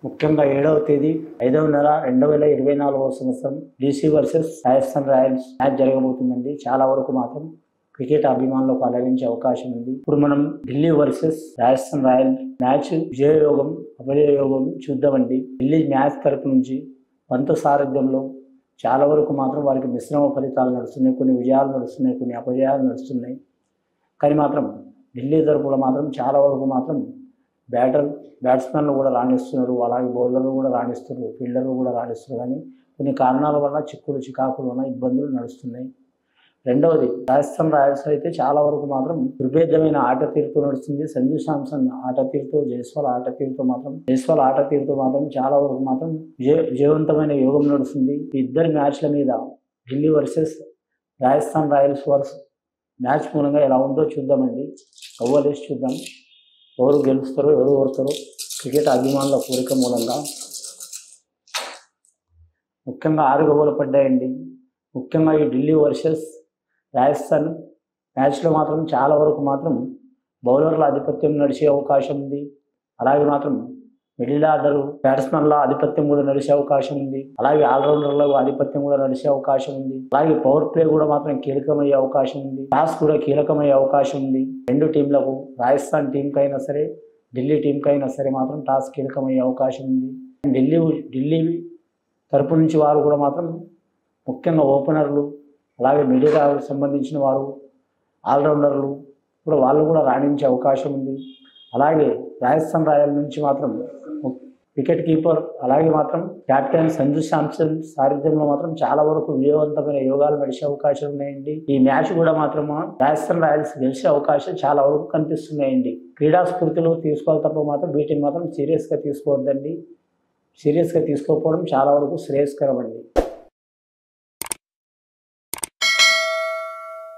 ముఖ్యంగా 7వ తేదీ 5వ నెల 2024వ సంవత్సరం DC versus Rajasthan Royals match జరగబోతుందండి. చాలా వరకు మాత్రం క్రికెట్ అభిమానులకు అలరించే అవకాశం ఉంది. ఇప్పుడు మనం Delhi versus Rajasthan Royals match విజయయోగం అపజయయోగం చూద్దామండి. ఢిల్లీ మ్యాచ్ తరపు నుంచి పంత సారథ్యంలో చాలా వరకు మాత్రం వారికి మిశ్రమ ఫలితాలు నడుస్తున్నాయి. కొన్ని విజయాలు నడుస్తున్నాయి, కొన్ని అపజయాలు నడుస్తున్నాయి. కానీ మాత్రం ఢిల్లీ తరపున మాత్రం చాలా వరకు మాత్రం బ్యాట్స్మెన్లు కూడా రాణిస్తున్నారు, అలాగే బౌలర్లు కూడా రాణిస్తున్నారు, ఫీల్డర్లు కూడా రాణిస్తున్నారు. కానీ కొన్ని కారణాల వల్ల చికాకులు వల్ల ఇబ్బందులు నడుస్తున్నాయి. రెండవది రాజస్థాన్ రాయల్స్ అయితే చాలా వరకు మాత్రం విభేదమైన ఆట తీరుతో నడుస్తుంది. సంజు శాంసన్ ఆట తీరుతో, జైస్వాల్ ఆట తీరుతో మాత్రం చాలా వరకు మాత్రం విజయవంతమైన యోగం నడుస్తుంది. ఈ ఇద్దరు మ్యాచ్ల మీద Delhi versus Rajasthan Royals match మూలంగా ఎలా ఉందో చూద్దామండి. ఓవర్లేసి చూద్దాం. ఎవరు గెలుస్తారో ఎవరు ఓడతారో క్రికెట్ అభిమానుల కోరిక మూలంగా ముఖ్యంగా 6 ఓవర్లు పడ్డాయండి. ముఖ్యంగా ఈ ఢిల్లీ వర్సెస్ రాజస్థాన్ మ్యాచ్లో మాత్రం చాలా వరకు మాత్రం బౌలర్ల ఆధిపత్యం నడిచే అవకాశం ఉంది. అలాగే మాత్రం మిడిల్ ఆర్డర్ బ్యాట్స్మెన్ల ఆధిపత్యం కూడా నడిచే అవకాశం ఉంది. అలాగే ఆల్రౌండర్ల ఆధిపత్యం కూడా నడిచే అవకాశం ఉంది. అలాగే పవర్ ప్లే కూడా మాత్రం కీలకమయ్యే అవకాశం ఉంది. టాస్ కూడా కీలకమయ్యే అవకాశం ఉంది. రెండు టీంలకు, రాజస్థాన్ టీంకైనా సరే ఢిల్లీ టీంకైనా సరే మాత్రం టాస్ కీలకమయ్యే అవకాశం ఉంది. ఢిల్లీ తరపు నుంచి వారు కూడా మాత్రం ముఖ్యంగా ఓపెనర్లు, అలాగే మిడిల్ ఆర్డర్కి సంబంధించిన వారు, ఆల్రౌండర్లు కూడా వాళ్ళు కూడా రాణించే అవకాశం ఉంది. అలాగే రాజస్థాన్ రాయల్ నుంచి మాత్రం వికెట్ కీపర్, అలాగే మాత్రం కెప్టెన్ సంజు శాంసన్ సారథ్యంలో మాత్రం చాలా వరకు విజయవంతమైన యోగాలు నడిచే అవకాశాలు ఉన్నాయండి. ఈ మ్యాచ్ కూడా మాత్రం రాజస్థాన్ రాయల్స్ గెలిచే అవకాశం చాలా వరకు కనిపిస్తున్నాయండి. క్రీడా స్ఫూర్తిలో తీసుకోవాలి తప్ప మాత్రం వీటిని మాత్రం సీరియస్గా తీసుకోవద్దండి. సీరియస్గా తీసుకోకపోవడం చాలా వరకు శ్రేయస్కరం అండి.